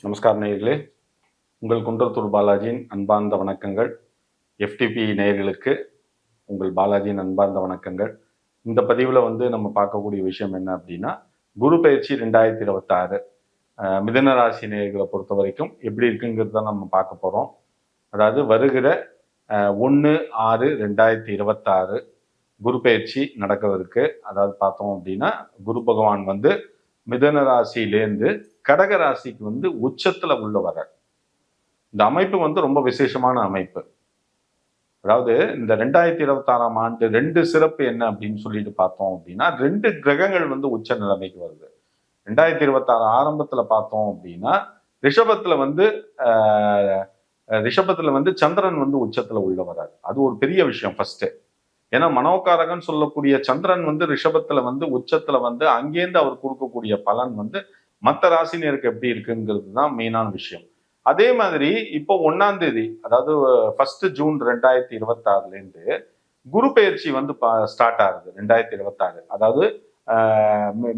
நமஸ்கார் நேயர்களே, உங்கள் குன்றத்தூர் பாலாஜியின் அன்பார்ந்த வணக்கங்கள். எஃப்டிபி நேயர்களுக்கு உங்கள் பாலாஜியின் அன்பார்ந்த வணக்கங்கள். இந்த பதிவில் நம்ம பார்க்கக்கூடிய விஷயம் என்ன அப்படின்னா, குரு பயிற்சி 2026 மிதுன ராசி நேயர்களை பொறுத்த வரைக்கும் எப்படி இருக்குங்கிறது தான் நம்ம பார்க்க போகிறோம். அதாவது வருகிற 1/6/2026 குரு பயிற்சி நடக்கவிருக்கு. அதாவது பார்த்தோம் அப்படின்னா, குரு பகவான் மிதுன ராசியிலேருந்து கடக ராசிக்கு உச்சத்துல உள்ள வர இந்த அமைப்பு ரொம்ப விசேஷமான அமைப்பு. அதாவது இந்த 2026ஆம் ஆண்டு 2 சிறப்பு என்ன அப்படின்னு சொல்லிட்டு பார்த்தோம் அப்படின்னா, 2 கிரகங்கள் உச்ச நிலைமைக்கு வருது. 2026 ஆரம்பத்துல பார்த்தோம் அப்படின்னா ரிஷபத்துல சந்திரன் உச்சத்துல உள்ள வராது. அது ஒரு பெரிய விஷயம் ஃபர்ஸ்ட். ஏன்னா மனோகாரகன் சொல்லக்கூடிய சந்திரன் ரிஷபத்துல உச்சத்துல அங்கேருந்து அவர் கொடுக்கக்கூடிய பலன் மற்ற ராசினியருக்கு எப்படி இருக்குங்கிறது தான் மெயினான விஷயம். அதே மாதிரி இப்போ 1ஆம் தேதி, அதாவது 1 ஜூன் 2026 குரு பயிற்சி ஸ்டார்ட் ஆகுது. 2026 அதாவது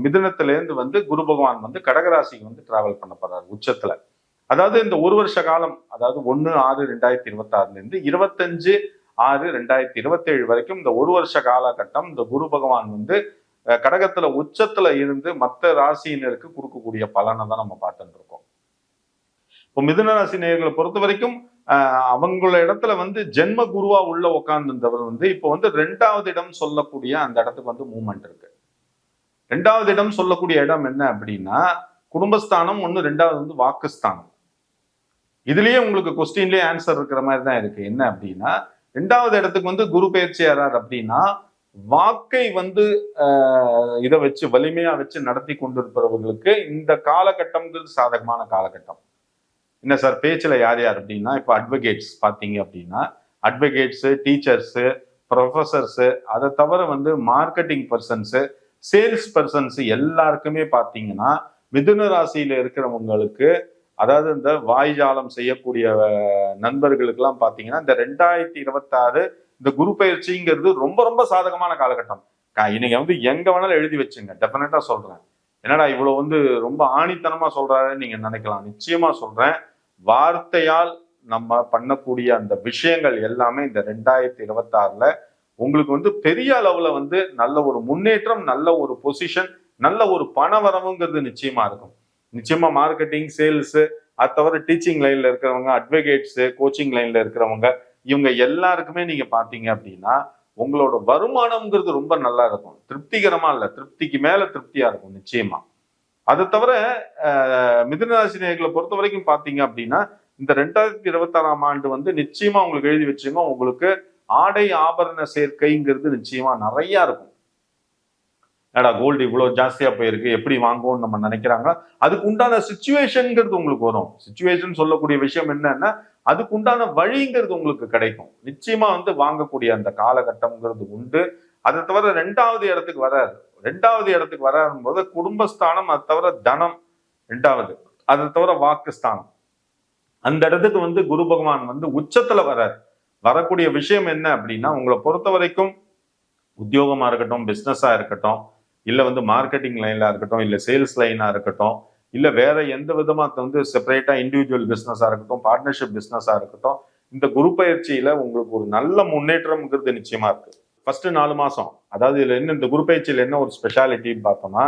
மிதுனத்திலேருந்து குரு பகவான் கடகராசிக்கு டிராவல் பண்ண போறாரு உச்சத்துல. அதாவது இந்த ஒரு வருஷ காலம், அதாவது 1/6/2026 25/6/2027 வரைக்கும் இந்த ஒரு வருஷ காலகட்டம் இந்த குரு பகவான் கடகத்துல உச்சத்துல இருந்து மற்ற ராசியினருக்கு கொடுக்கக்கூடிய பலனை தான் நம்ம பார்த்துட்டு இருக்கோம். இப்போ மிதுன ராசி நேயர்களை பொறுத்த வரைக்கும் அவங்கள இடத்துல ஜென்ம குருவா உள்ள உட்கார்ந்துருந்தவர் இப்போ 2வது இடம் சொல்லக்கூடிய அந்த இடத்துக்கு மூவ்மெண்ட் இருக்கு. 2வது இடம் சொல்லக்கூடிய இடம் என்ன அப்படின்னா குடும்பஸ்தானம், 2வது வாக்குஸ்தானம். இதுலயே உங்களுக்கு கொஸ்டின்லயே ஆன்சர் இருக்கிற மாதிரி தான் இருக்கு. என்ன அப்படின்னா 2வது இடத்துக்கு குரு பயிற்சி யாரார் அப்படின்னா வாக்கை இதை வச்சு வலிமையா வச்சு நடத்தி கொண்டிருப்பவர்களுக்கு இந்த காலகட்டம்ங்கிறது சாதகமான காலகட்டம். என்ன சார் பேச்சுல யார் யார் அப்படின்னா, இப்போ அட்வொகேட்ஸ் பார்த்தீங்க அப்படின்னா அட்வொகேட்ஸு, டீச்சர்ஸு, ப்ரொஃபஸர்ஸு, அதை தவிர மார்க்கெட்டிங் பர்சன்ஸு, சேல்ஸ் பர்சன்ஸ் எல்லாருக்குமே பார்த்தீங்கன்னா மிதுன ராசியில இருக்கிறவங்களுக்கு, அதாவது இந்த வாய்ஜாலம் செய்யக்கூடிய நண்பர்களுக்கெல்லாம் பார்த்தீங்கன்னா இந்த 2026 இந்த குரு பயிற்சிங்கிறது ரொம்ப ரொம்ப சாதகமான காலகட்டம். நீங்க எங்க வேணாலும் எழுதி வச்சுங்க, டெஃபினட்டா சொல்றேன். என்னடா இவ்வளவு ரொம்ப ஆணித்தனமா சொல்றாருன்னு நீங்க நினைக்கலாம். நிச்சயமா சொல்றேன், வார்த்தையால் நம்ம பண்ணக்கூடிய அந்த விஷயங்கள் எல்லாமே இந்த 2026 உங்களுக்கு பெரிய அளவுல நல்ல ஒரு முன்னேற்றம், நல்ல ஒரு பொசிஷன், நல்ல ஒரு பண வரவுங்கிறது நிச்சயமா இருக்கும். நிச்சயமா மார்க்கெட்டிங், சேல்ஸ், அது தவிர டீச்சிங் லைன்ல இருக்கிறவங்க, அட்வொகேட்ஸ், கோச்சிங் லைன்ல இருக்கிறவங்க, இவங்க எல்லாருக்குமே நீங்க பாத்தீங்க அப்படின்னா உங்களோட வருமானம்ங்கிறது ரொம்ப நல்லா இருக்கும். திருப்திகரமா இல்ல, திருப்திக்கு மேல திருப்தியா இருக்கும் நிச்சயமா. அதை தவிர மிதுன ராசி நேயர்களை பொறுத்த வரைக்கும் பாத்தீங்க அப்படின்னா இந்த 2026ஆம் ஆண்டு நிச்சயமா உங்களுக்கு எழுதி வச்சுங்க, உங்களுக்கு ஆடை ஆபரண சேர்க்கைங்கிறது நிச்சயமா நிறைய இருக்கும். ஏடா கோல்டு இவ்வளவு ஜாஸ்தியா போயிருக்கு, எப்படி வாங்குவோம்னு நம்ம நினைக்கிறாங்க. அதுக்கு உண்டான சிச்சுவேஷன்ங்கிறது உங்களுக்கு வரும். சிச்சுவேஷன் சொல்லக்கூடிய விஷயம் என்னன்னா அதுக்கு உண்டான வழிங்கிறது உங்களுக்கு கிடைக்கும். நிச்சயமா வாங்கக்கூடிய அந்த காலகட்டம்ங்கிறது உண்டு. அதை தவிர 2வது இடத்துக்கு வராரு. 2வது இடத்துக்கு வராரும் போது குடும்பஸ்தானம், அது தவிர தனம் 2வது, அதை தவிர வாக்குஸ்தானம், அந்த இடத்துக்கு குரு பகவான் உச்சத்துல வராரு. வரக்கூடிய விஷயம் என்ன அப்படின்னா, உங்களை பொறுத்த வரைக்கும் உத்தியோகமா இருக்கட்டும், பிசினஸா இருக்கட்டும், இல்ல மார்க்கெட்டிங் லைன்ல இருக்கட்டும், இல்ல சேல்ஸ் லைனா இருக்கட்டும், இல்ல வேற எந்த விதமா செப்பரேட்டா இண்டிவிஜுவல் பிசினஸா இருக்கட்டும், பார்ட்னர்ஷிப் பிசினஸா இருக்கட்டும், இந்த குரு பயிற்சியில உங்களுக்கு ஒரு நல்ல முன்னேற்றம்ங்கிறது நிச்சயமா இருக்கு. ஃபர்ஸ்ட் 4 மாசம், அதாவது இதுல என்ன இந்த குரு பயிற்சியில என்ன ஒரு ஸ்பெஷாலிட்டின்னு பார்த்தோம்னா,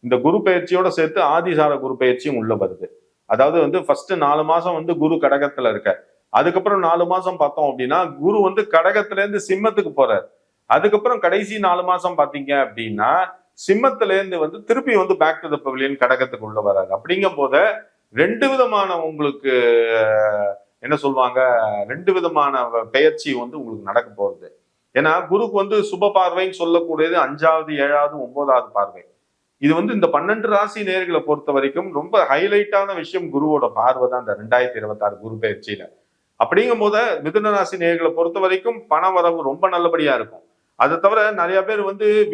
இந்த குரு பயிற்சியோட சேர்த்து ஆதிசார குரு பயிற்சியும் உள்ள வருது. அதாவது ஃபர்ஸ்ட் 4 மாசம் குரு கடகத்துல இருக்க, அதுக்கப்புறம் 4 மாசம் பார்த்தோம் அப்படின்னா குரு கடகத்துல இருந்து சிம்மத்துக்கு போறாரு. அதுக்கப்புறம் கடைசி 4 மாசம் பாத்தீங்க அப்படின்னா சிம்மத்துல இருந்து திருப்பி பேக் டு த பவிலியன் கடகத்துக்கு உள்ள வராது. அப்படிங்கும் போது 2 விதமான உங்களுக்கு என்ன சொல்லுவாங்க, 2 விதமான பெயர்ச்சி உங்களுக்கு நடக்க போகுது. ஏன்னா குருக்கு சுப பார்வைன்னு சொல்லக்கூடியது 5வது, 7வது, 9வது பார்வை. இது இந்த 12 ராசி நேர்களை பொறுத்த வரைக்கும் ரொம்ப ஹைலைட்டான விஷயம் குருவோட பார்வை தான் இந்த 2026 குரு பயிற்சியில. அப்படிங்கும் போது மிதுன ராசி நேர்களை பொறுத்த வரைக்கும் பண வரவு ரொம்ப நல்லபடியா இருக்கும். அதை தவிர நிறைய பேர்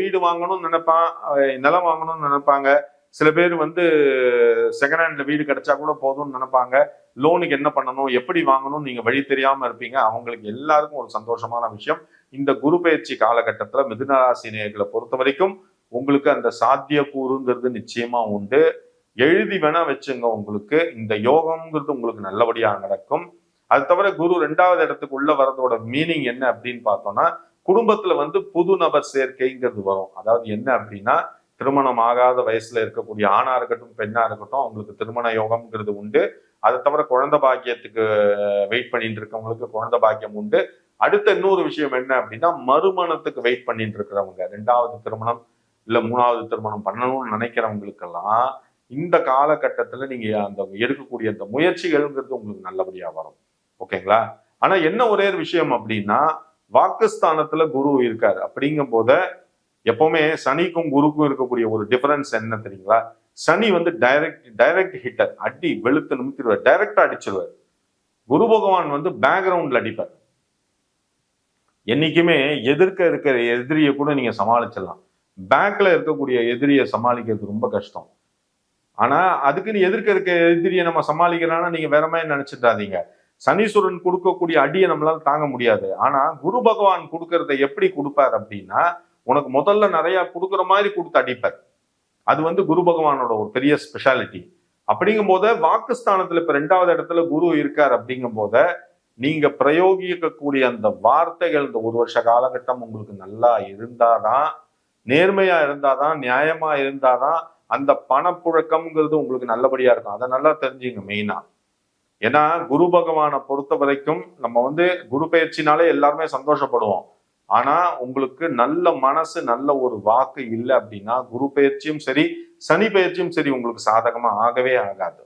வீடு வாங்கணும்னு நினைப்பான், நிலம் வாங்கணும்னு நினைப்பாங்க. சில பேர் செகண்ட் ஹேண்ட்ல வீடு கிடைச்சா கூட போதும்னு நினைப்பாங்க. லோனுக்கு என்ன பண்ணணும், எப்படி வாங்கணும், நீங்க வழி தெரியாம இருப்பீங்க. அவங்களுக்கு எல்லாருக்கும் ஒரு சந்தோஷமான விஷயம், இந்த குரு பயிற்சி காலகட்டத்துல மிதுன ராசி நேயர்களை பொறுத்த வரைக்கும் உங்களுக்கு அந்த சாத்திய கூறுங்கிறது நிச்சயமா உண்டு. எழுதி வேணா வச்சுங்க. உங்களுக்கு இந்த யோகம்ங்கிறது உங்களுக்கு நல்லபடியா நடக்கும். அது தவிர குரு 2வது இடத்துக்கு உள்ள வரதோட மீனிங் என்ன அப்படின்னு பார்த்தோம்னா, குடும்பத்துல வந்து புது நபர் சேர்க்கைங்கிறது வரும். அதாவது என்ன அப்படின்னா, திருமணம் ஆகாத வயசுல இருக்கக்கூடிய ஆணா இருக்கட்டும் பெண்ணா இருக்கட்டும் அவங்களுக்கு திருமண யோகம்ங்கிறது உண்டு. அதை தவிர குழந்தை பாக்கியத்துக்கு வெயிட் பண்ணிட்டு இருக்கவங்களுக்கு குழந்தை பாக்கியம் உண்டு. அடுத்த இன்னொரு விஷயம் என்ன அப்படின்னா, மறுமணத்துக்கு வெயிட் பண்ணிட்டு இருக்கிறவங்க 2வது திருமணம் இல்ல 3வது திருமணம் பண்ணணும்னு நினைக்கிறவங்களுக்கெல்லாம் இந்த காலகட்டத்துல நீங்க அந்த எடுக்கக்கூடிய அந்த முயற்சிகள்ங்கிறது உங்களுக்கு நல்லபடியா வரும். ஓகேங்களா? ஆனா என்ன ஒரே ஒரு விஷயம் அப்படின்னா, வாக்குஸ்தானத்துல குரு இருக்காரு அப்படிங்கும் போத எப்பவுமே சனிக்கும் குருக்கும் இருக்கக்கூடிய ஒரு டிஃபரன்ஸ் என்ன தெரியுங்களா? சனி வந்து டைரக்ட் ஹிட்டர், அடி வெளுத்து நிமித்திடுவார், டைரக்டா அடிச்சிருவார். குரு பகவான் வந்து பேக்ரவுண்ட்ல அடிப்பார். என்னைக்குமே எதிர்க்க இருக்கிற எதிரியை கூட நீங்க சமாளிச்சிடலாம். பேக்ல இருக்கக்கூடிய எதிரியை சமாளிக்கிறது ரொம்ப கஷ்டம். ஆனா அதுக்குன்னு எதிர்க்க இருக்க எதிரியை நம்ம சமாளிக்கிறான்னா நீங்க வேற மாதிரி நினைச்சிடாதீங்க. சனீஸ்வரன் கொடுக்கக்கூடிய அடியை நம்மளால தாங்க முடியாது. ஆனா குரு பகவான் கொடுக்கறத எப்படி கொடுப்பார் அப்படின்னா, உனக்கு முதல்ல நிறைய கொடுக்குற மாதிரி கொடுத்து அடிப்பார். அது வந்து குரு பகவானோட ஒரு பெரிய ஸ்பெஷாலிட்டி. அப்படிங்கும் போத வாக்குஸ்தானத்துல இப்ப 2வது இடத்துல குரு இருக்கார் அப்படிங்கும் போத நீங்க பிரயோகிக்கக்கூடிய அந்த வார்த்தைகள் இந்த 1 வருஷ காலகட்டம் உங்களுக்கு நல்லா இருந்தாதான், நேர்மையா இருந்தாதான், நியாயமா இருந்தாதான் அந்த பணப்புழக்கம்ங்கிறது உங்களுக்கு நல்லபடியா இருக்கும். அதை நல்லா தெரிஞ்சுங்க மெயினா. ஏன்னா குரு பகவானை பொறுத்த வரைக்கும் நம்ம வந்து குரு பயிற்சினாலே எல்லாருமே சந்தோஷப்படுவோம். ஆனா உங்களுக்கு நல்ல மனசு நல்ல ஒரு வாக்கு இல்லை அப்படின்னா குரு பயிற்சியும் சரி சனி பயிற்சியும் சரி உங்களுக்கு சாதகமா ஆகவே ஆகாது.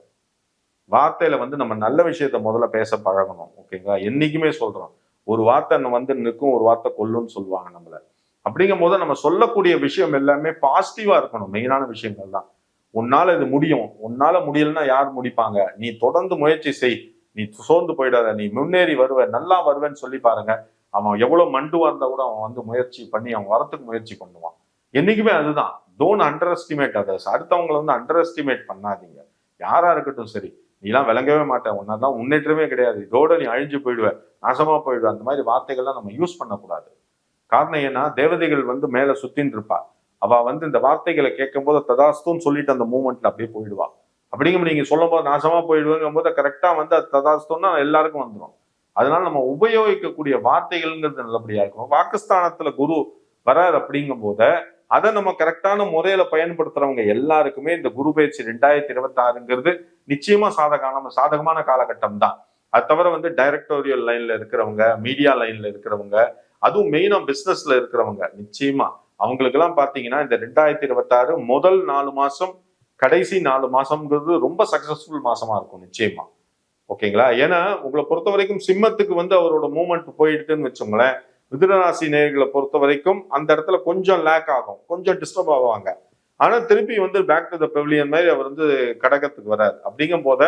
வார்த்தையில வந்து நம்ம நல்ல விஷயத்த முதல்ல பேச பழகணும். ஓகேங்களா? என்னைக்குமே சொல்றோம், ஒரு வார்த்தை வந்து நிற்கும், ஒரு வார்த்தை கொல்லும்னு சொல்லுவாங்க நம்மள. அப்படிங்கும் போது நம்ம சொல்லக்கூடிய விஷயம் எல்லாமே பாசிட்டிவா இருக்கணும். மெயினான விஷயங்கள் தான். உன்னால இது முடியும், உன்னால முடியலன்னா யார் முடிப்பாங்க, நீ தொடர்ந்து முயற்சி செய், நீ சோர்ந்து போயிடாத, நீ முன்னேறி வருவ, நல்லா வருவேன்னு சொல்லி பாருங்க. அவன் எவ்வளவு மண்டுவா இருந்தா கூட அவன் வந்து முயற்சி பண்ணி அவன் வரத்துக்கு முயற்சி பண்ணுவான். என்னைக்குமே அதுதான். Don't under estimate others. அடுத்தவங்களை வந்து அண்டர் எஸ்டிமேட் பண்ணாதீங்க. யாரா இருக்கட்டும் சரி, நீலாம் விளங்கவே மாட்டேன், உன்னதான் முன்னேற்றமே கிடையாது, இதோட நீ அழிஞ்சு போயிடுவ, நாசமா போயிடுவ, அந்த மாதிரி வார்த்தைகள்லாம் நம்ம யூஸ் பண்ணக்கூடாது. காரணம் ஏன்னா தேவதைகள் வந்து மேல சுத்தின்னு இருப்பா. அவ வந்து இந்த வார்த்தைகளை கேட்கும் போது ததாஸ்துன்னு சொல்லிட்டு அந்த மூமெண்ட்ல அப்படியே போயிடுவா. அப்படிங்கும் நீங்க சொல்லும் போது நாசமா போயிடுவேங்கும் போது கரெக்டா வந்து அது ததாஸ்துன்னா எல்லாருக்கும் வந்துடும். அதனால நம்ம உபயோகிக்கக்கூடிய வார்த்தைகள்ங்கிறது நல்லபடியா இருக்கும். வாக்குஸ்தானத்துல குரு வரார் அப்படிங்கும் போத அதை நம்ம கரெக்டான முறையில பயன்படுத்துறவங்க எல்லாருக்குமே இந்த குரு பயிற்சி 2026ங்கிறது நிச்சயமா சாதகமான காலகட்டம் தான். அது தவிர வந்து டைரக்டோரியல் லைன்ல இருக்கிறவங்க, மீடியா லைன்ல இருக்கிறவங்க, அதுவும் மெயினா பிசினஸ்ல இருக்கிறவங்க நிச்சயமா அவங்களுக்கு எல்லாம் பாத்தீங்கன்னா இந்த 2026 முதல் 4 மாசம் கடைசி 4 மாசம்ங்கிறது ரொம்ப சக்சஸ்ஃபுல் மாசமா இருக்கும் நிச்சயமா. ஓகேங்களா? ஏன்னா உங்களை பொறுத்த வரைக்கும் சிம்மத்துக்கு வந்து அவரோட மூவ்மெண்ட் போயிடுதுன்னு வச்சோங்களேன். மிதுனராசி நேயர்களை பொறுத்த வரைக்கும் அந்த இடத்துல கொஞ்சம் லேக் ஆகும், கொஞ்சம் டிஸ்டர்ப் ஆவாங்க. ஆனா திருப்பி வந்து பேக் டு த பெவிலியன் மாதிரி அவர் வந்து கடகத்துக்கு வராரு. அப்படிங்கும் போத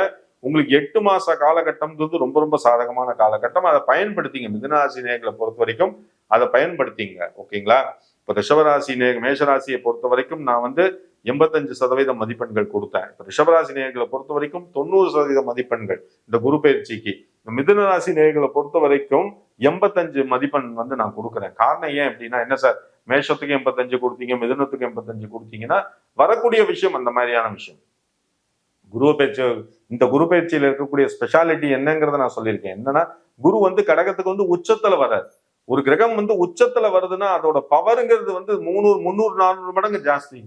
உங்களுக்கு 8 மாச காலகட்டம்ன்றது ரொம்ப ரொம்ப சாதகமான காலகட்டம். அதை பயன்படுத்திங்க. மிதுனராசி நேயர்களை பொறுத்த வரைக்கும் அதை பயன்படுத்திங்க. ஓகேங்களா? இப்போ ரிஷபராசி மேஷராசியை பொறுத்த வரைக்கும் நான் வந்து 85% மதிப்பெண்கள் கொடுத்தேன். இப்போ ரிஷபராசி நேயர்களை பொறுத்த வரைக்கும் 90% மதிப்பெண்கள் இந்த குரு பயிற்சிக்கு. மிதுன ராசி நேயர்களை பொறுத்த வரைக்கும் 85 மதிப்பெண் வந்து நான் கொடுக்குறேன். காரணம் ஏன் அப்படின்னா, என்ன சார் மேஷத்துக்கு 85 கொடுத்தீங்க, மிதுனத்துக்கு 85 கொடுத்தீங்கன்னா வரக்கூடிய விஷயம் அந்த மாதிரியான விஷயம். குரு பயிற்சி இந்த குரு பயிற்சியில இருக்கக்கூடிய ஸ்பெஷாலிட்டி என்னங்கிறத நான் சொல்லியிருக்கேன். என்னன்னா குரு வந்து கடகத்துக்கு வந்து உச்சத்துல வராது. ஒரு கிரகம் வந்து உச்சத்துல வருதுன்னா அதோட பவருங்கிறது வந்து 300 400 மடங்கு ஜாஸ்தி.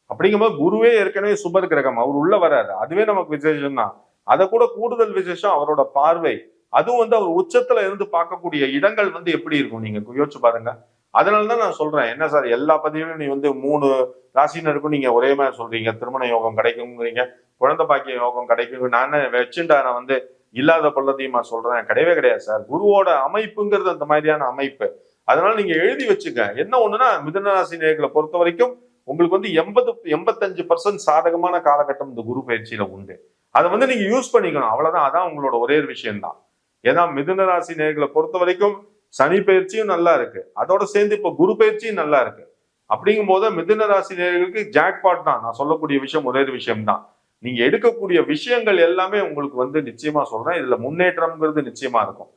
அப்படிங்கும்போது குருவே ஏற்கனவே சுபர் கிரகம், அவர் உள்ள வராரு, அதுவே நமக்கு விசேஷம் தான். அதை கூட கூடுதல் விசேஷம் அவரோட பார்வை. அதுவும் வந்து அவர் உச்சத்துல இருந்து பார்க்கக்கூடிய இடங்கள் வந்து எப்படி இருக்கும் நீங்க யோசிச்சு பாருங்க. அதனாலதான் நான் சொல்றேன், என்ன சார் எல்லா பதிவிலும் நீ வந்து 3 ராசினருக்கும் நீங்க ஒரே மாதிரி சொல்றீங்க, திருமண யோகம் கிடைக்குங்கிறீங்க, குழந்தை பாக்கிய யோகம் கிடைக்கும், நான் வச்சுட்டா நான் வந்து இல்லாத பள்ளத்தையுமா சொல்றேன்? கிடையவே கிடையாது சார். குருவோட அமைப்புங்கிறது அந்த மாதிரியான அமைப்பு. அதனால நீங்க எழுதி வச்சுக்க. என்ன ஒண்ணுன்னா மிதுனராசி நேயர்களை பொறுத்த வரைக்கும் உங்களுக்கு வந்து 85% சாதகமான காலகட்டம் இந்த குரு பயிற்சியில உண்டு. அதை வந்து நீங்க யூஸ் பண்ணிக்கணும், அவ்வளவுதான். அதான் உங்களோட ஒரே விஷயம் தான். ஏன்னா மிதுன ராசி நேயர்களை பொறுத்த வரைக்கும் சனி பயிற்சியும் நல்லா இருக்கு, அதோட சேர்ந்து இப்ப குரு பயிற்சியும் நல்லா இருக்கு. அப்படிங்கும் போது மிதுன ராசி நேயர்களுக்கு ஜாக்பாட் தான். நான் சொல்லக்கூடிய விஷயம் ஒரே விஷயம் தான். நீங்க எடுக்கக்கூடிய விஷயங்கள் எல்லாமே உங்களுக்கு வந்து நிச்சயமா சொல்றேன், இதுல முன்னேற்றம்ங்கிறது நிச்சயமா இருக்கும்.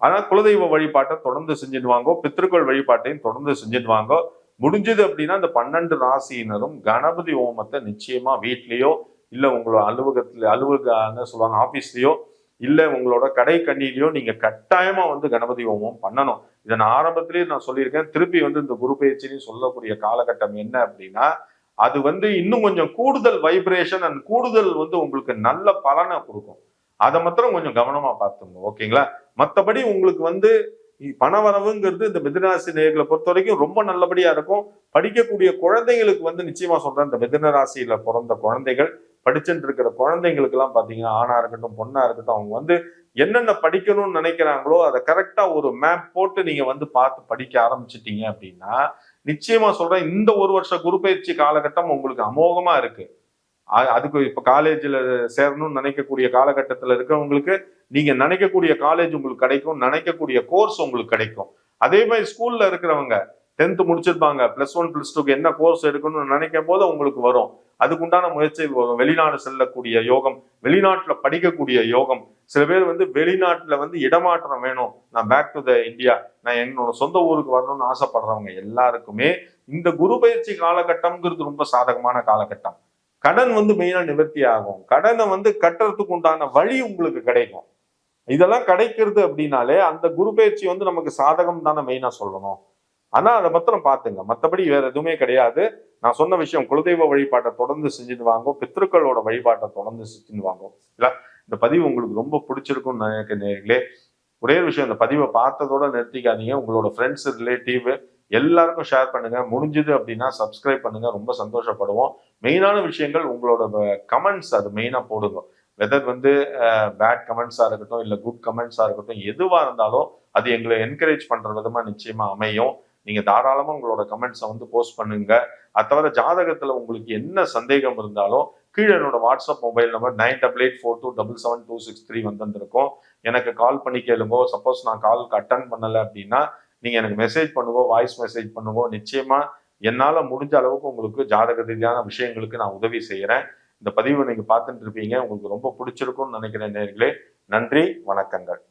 ஆனா குலதெய்வ வழிபாட்டை தொடர்ந்து செஞ்சுட்டு வாங்கோ, பித்ருக்கள் வழிபாட்டையும் தொடர்ந்து செஞ்சுட்டு வாங்கோ. முடிஞ்சது அப்படின்னா இந்த 12 ராசியினரும் கணபதி ஹோமத்தை நிச்சயமா வீட்லயோ இல்ல உங்களோட அலுவலக சொல்லுவாங்க ஆபீஸ்லயோ இல்ல உங்களோட கடை கண்ணிலையோ நீங்க கட்டாயமா வந்து கணபதி ஹோமம் பண்ணணும். இதை நான் ஆரம்பத்திலேயே நான் சொல்லியிருக்கேன். திருப்பி வந்து இந்த குரு பயிற்சின்னு சொல்லக்கூடிய காலகட்டம் என்ன அப்படின்னா அது வந்து இன்னும் கொஞ்சம் கூடுதல் வைப்ரேஷன் அண்ட் கூடுதல் வந்து உங்களுக்கு நல்ல பலனை கொடுக்கும். அதை மாத்திரம் கொஞ்சம் கவனமா பார்த்துங்க. ஓகேங்களா? மற்றபடி உங்களுக்கு வந்து பணவரவுங்கிறது இந்த மிதுனராசி நேயர்களை பொறுத்த வரைக்கும் ரொம்ப நல்லபடியா இருக்கும். படிக்கக்கூடிய குழந்தைகளுக்கு வந்து நிச்சயமா சொல்றேன், இந்த மிதுன ராசியில பிறந்த குழந்தைகள் படிச்சுட்டு இருக்கிற குழந்தைங்களுக்கு எல்லாம் பாத்தீங்கன்னா ஆணா இருக்கட்டும் பொண்ணா இருக்கட்டும் அவங்க வந்து என்னென்ன படிக்கணும்னு நினைக்கிறாங்களோ அதை கரெக்டா ஒரு மேப் போட்டு நீங்க வந்து பார்த்து படிக்க ஆரம்பிச்சிட்டீங்க அப்படின்னா நிச்சயமா சொல்றேன் இந்த ஒரு வருஷ குரு பயிற்சி காலகட்டம் உங்களுக்கு அமோகமா இருக்கு. அதுக்கு இப்ப காலேஜ்ல சேரணும்னு நினைக்கக்கூடிய காலகட்டத்துல இருக்கிறவங்களுக்கு நீங்க நினைக்கக்கூடிய காலேஜ் உங்களுக்கு கிடைக்கும், நினைக்கக்கூடிய கோர்ஸ் உங்களுக்கு கிடைக்கும். அதே மாதிரி ஸ்கூல்ல இருக்கிறவங்க 10th முடிச்சிருப்பாங்க, +1 +2க்கு என்ன கோர்ஸ் எடுக்கணும்னு நினைக்கும் போது உங்களுக்கு வரும். அதுக்குண்டான முயற்சிகள் வரும். வெளிநாடு செல்லக்கூடிய யோகம், வெளிநாட்டுல படிக்கக்கூடிய யோகம். சில பேர் வந்து வெளிநாட்டுல வந்து இடமாற்றம் வேணும், நான் பேக் டு த இந்தியா, நான் என்னோட சொந்த ஊருக்கு வரணும்னு ஆசைப்படுறவங்க எல்லாருக்குமே இந்த குரு பயிற்சி காலகட்டம்ங்கிறது ரொம்ப சாதகமான காலகட்டம். கடன் வந்து மெயினா நிவர்த்தி ஆகும். கடனை வந்து கட்டுறதுக்கு உண்டான வழி உங்களுக்கு கிடைக்கும். இதெல்லாம் கிடைக்கிறது அப்படின்னாலே அந்த குரு பயிற்சி வந்து நமக்கு சாதகம் தானே மெயினா சொல்லணும். ஆனா அதை மாத்திரம் பாத்துங்க, மற்றபடி வேற எதுவுமே கிடையாது. நான் சொன்ன விஷயம் குலதெய்வ வழிபாட்டை தொடர்ந்து செஞ்சுட்டு வாங்க, பித்ருக்களோட வழிபாட்டை தொடர்ந்து செஞ்சுட்டு வாங்க. இல்ல இந்த பதிவு உங்களுக்கு ரொம்ப பிடிச்சிருக்கும்னு நினைக்கிறீங்களே. ஒரே விஷயம், இந்த பதிவை பார்த்ததோட நிறுத்திக்காதீங்க. உங்களோட ஃப்ரெண்ட்ஸ் ரிலேட்டிவ் எல்லாருக்கும் ஷேர் பண்ணுங்க. முடிஞ்சது அப்படின்னா சப்ஸ்கிரைப் பண்ணுங்க, ரொம்ப சந்தோஷப்படுவோம். மெயினான விஷயங்கள் உங்களோட கமெண்ட்ஸ் அது மெயினா போடுங்க. வெதர் வந்து பேட் கமெண்ட்ஸா இருக்கட்டும் இல்ல குட் கமெண்ட்ஸா இருக்கட்டும் எதுவா இருந்தாலும் அது எங்களை என்கரேஜ் பண்ற விதமா நிச்சயமா அமையும். நீங்க தாராளமா உங்களோட கமெண்ட்ஸை வந்து போஸ்ட் பண்ணுங்க. அது தவிர ஜாதகத்துல உங்களுக்கு என்ன சந்தேகம் இருந்தாலும் கீழே என்னோட வாட்ஸ்அப் மொபைல் நம்பர் 9884277263 வந்துருக்கும். எனக்கு கால் பண்ணி கேளுங்க. சப்போஸ் நான் காலுக்கு அட்டன் பண்ணல அப்படின்னா நீங்க எனக்கு மெசேஜ் பண்ணுவோம், வாய்ஸ் மெசேஜ் பண்ணுவோம். நிச்சயமா என்னால முடிஞ்ச அளவுக்கு உங்களுக்கு ஜாதக ரீதியான விஷயங்களுக்கு நான் உதவி செய்யறேன். இந்த பதிவை நீங்க பார்த்துட்டு இருப்பீங்க, உங்களுக்கு ரொம்ப பிடிச்சிருக்கும்னு நினைக்கிறேன் நேயர்களே. நன்றி, வணக்கங்கள்.